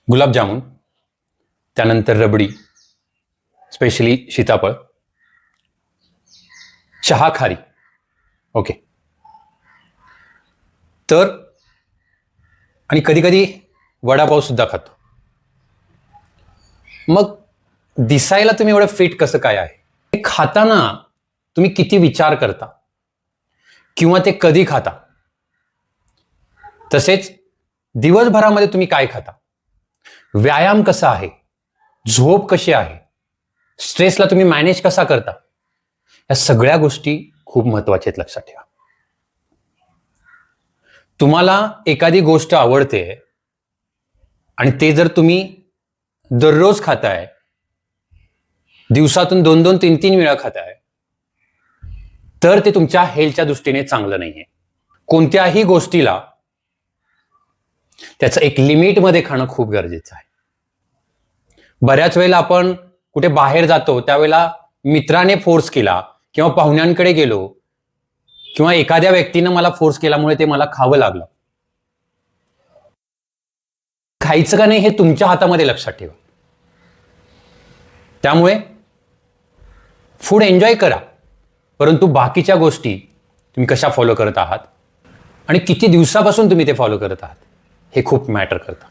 गुलाबजामुन, त्यानंतर रबडी, स्पेशली सीताफळ, चहा खारी. ओके. तर आणि कधी कधी वडापाव सुद्धा खातो. मग दिसायला तुम्ही एवढं फिट कसं काय आहे? हे खाताना तुम्ही किती विचार करता किंवा ते कधी खाता, तसेच दिवसभरामध्ये तुम्ही काय खाता, व्यायाम कसा आहे, झोप कशी आहे, स्ट्रेसला तुम्ही मॅनेज कसा करता, या सगळ्या गोष्टी खूप महत्वाच्या आहेत. लक्षात ठेवा. तुम्हाला एखादी गोष्ट आवडते आणि ते जर तुम्ही दररोज खाताय, दिवसातून 2-2, 3-3 वेळा खाताय, तर ते तुमच्या हेल्थच्या दृष्टीने चांगलं नाहीये. कोणत्याही गोष्टीला त्याचं एक लिमिटमध्ये खाणं खूप गरजेचं आहे. बऱ्याच वेळेला आपण कुठे बाहेर जातो त्यावेळेला मित्राने फोर्स केला किंवा पाहुण्यांकडे गेलो किंवा एखाद्या व्यक्तीनं मला फोर्स केल्यामुळे ते मला खावं लागलं. खायचं का नाही हे तुमच्या हातामध्ये. लक्षात ठेवा. त्यामुळे फूड एन्जॉय करा, परंतु बाकीच्या गोष्टी तुम्ही कशा फॉलो करत आहात आणि किती दिवसापासून तुम्ही ते फॉलो करत आहात हे खूप मॅटर करतं.